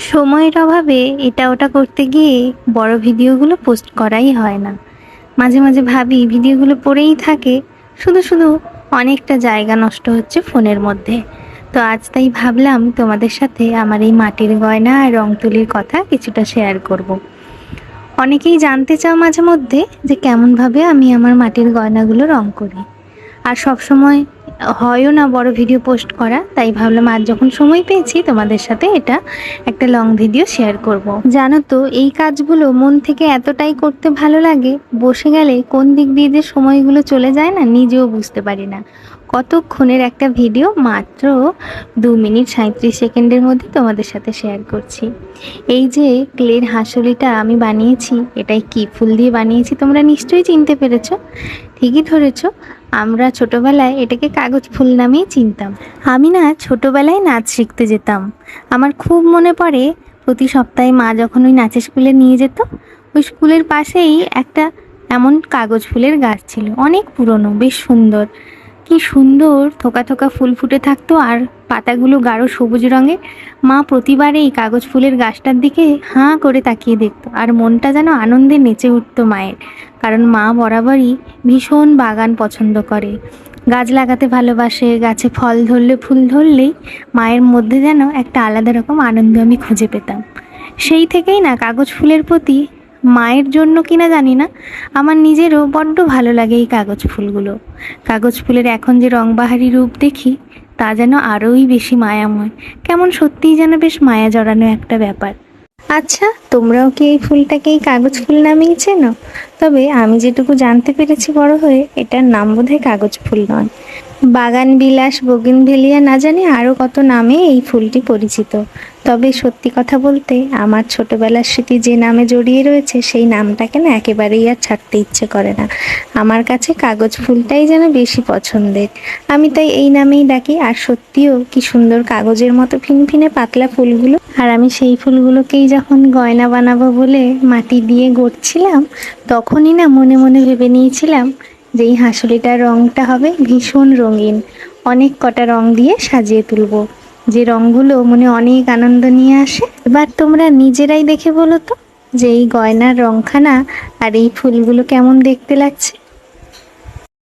সময়ের অভাবে এটা ওটা করতে গিয়ে বড় ভিডিওগুলো পোস্ট করাই হয় না। মাঝে মাঝে ভাবি ভিডিওগুলো পড়েই থাকে, শুধু শুধু অনেকটা জায়গা নষ্ট হচ্ছে ফোনের মধ্যে। তো আজ তাই ভাবলাম তোমাদের সাথে আমার এই মাটির গয়না আর রং তুলির কথা কিছুটা শেয়ার করব। অনেকেই জানতে চাও মাঝে মধ্যে যে কেমনভাবে আমি আমার মাটির গয়নাগুলো রং করি, আর সব সময় হয়ও না বড় ভিডিও পোস্ট করা। তাই ভাবলাম আজ যখন সময় পেয়েছি তোমাদের সাথে এটা একটা লং ভিডিও শেয়ার করব। জানো তো, এই কাজগুলো মন থেকে এতটাই করতে ভালো লাগে, বসে গেলে কোন দিক দিয়ে যে সময়গুলো চলে যায় না নিজেও বুঝতে পারি না। কতক্ষণের একটা ভিডিও, মাত্র 2 মিনিট 37 সেকেন্ডের মধ্যে তোমাদের সাথে শেয়ার করছি। এই যে ক্লের হাঁসুলিটা আমি বানিয়েছি, এটাই কি ফুল দিয়ে বানিয়েছি তোমরা নিশ্চয়ই চিনতে পেরেছো। ঠিকই ধরেছ, আমরা ছোটবেলায় এটাকে কাগজ ফুল নামেই চিনতাম। আমি না ছোটবেলায় নাচ শিখতে যেতাম। আমার খুব মনে পড়ে, প্রতি সপ্তাহে মা যখন ওই নাচের স্কুলে নিয়ে যেত, ওই স্কুলের পাশেই একটা এমন কাগজ ফুলের গাছ ছিল, অনেক পুরনো, বেশ সুন্দর। কি সুন্দর থোকা থোকা ফুল ফুটে থাকতো, আর পাতাগুলো গাঢ় সবুজ রঙের। মা প্রতিবারে এই কাগজ ফুলের গাছটার দিকে হাঁ করে তাকিয়ে দেখতো, আর মনটা যেন আনন্দে নেচে উঠতো মায়ের। কারণ মা বরাবরই ভীষণ বাগান পছন্দ করে, গাছ লাগাতে ভালোবাসে। গাছে ফল ধরলে, ফুল ধরলেই মায়ের মধ্যে যেন একটা আলাদা রকম আনন্দ আমি খুঁজে পেতাম। সেই থেকেই না কাগজ ফুলের প্রতি, মায়ের জন্য কিনা জানি না, আমার নিজেরও বড্ড ভালো লাগে এই কাগজ ফুলগুলো। কাগজ ফুলের এখন যে রংবাহারি রূপ দেখি, তা যেন আরোই বেশি মায়াময়। কেমন সত্যিই যেন বেশ মায়া জড়ানো একটা ব্যাপার। আচ্ছা, তোমরাও কি এই ফুলটাকেই কাগজ ফুল নামেই চেনো? তবে আমি যেটুকু জানতে পেরেছি বড় হয়ে, এটার নাম বোধহয় কাগজ ফুল নয়, বাগান বিলাস, বোগেনভেলিয়া, না জানি আরও কত নামে এই ফুলটি পরিচিত। তবে সত্যি কথা বলতে, আমার ছোটবেলার স্মৃতি যে নামে জড়িয়ে রয়েছে, সেই নামটাকে না একেবারেই আর ছাড়তে ইচ্ছে করে না। আমার কাছে কাগজ ফুলটাই যেন বেশি পছন্দের, আমি তাই এই নামেই ডাকি। আর সত্যিও কি সুন্দর কাগজের মতো ফিনফিনে পাতলা ফুলগুলো। আর আমি সেই ফুলগুলোকেই যখন গয়না বানাবো বলে মাটি দিয়ে গড়ছিলাম, তখনই না মনে মনে ভেবে নিয়েছিলাম যে এই হাঁসুলিটার রঙটা হবে ভীষণ রঙিন, অনেক কটা রং দিয়ে সাজিয়ে তুলবো, যে রঙগুলো মনে অনেক আনন্দ নিয়ে আসে। এবার তোমরা নিজেরাই দেখে বলো তো যে এই গয়নার রংখানা আর এই ফুলগুলো কেমন দেখতে লাগছে।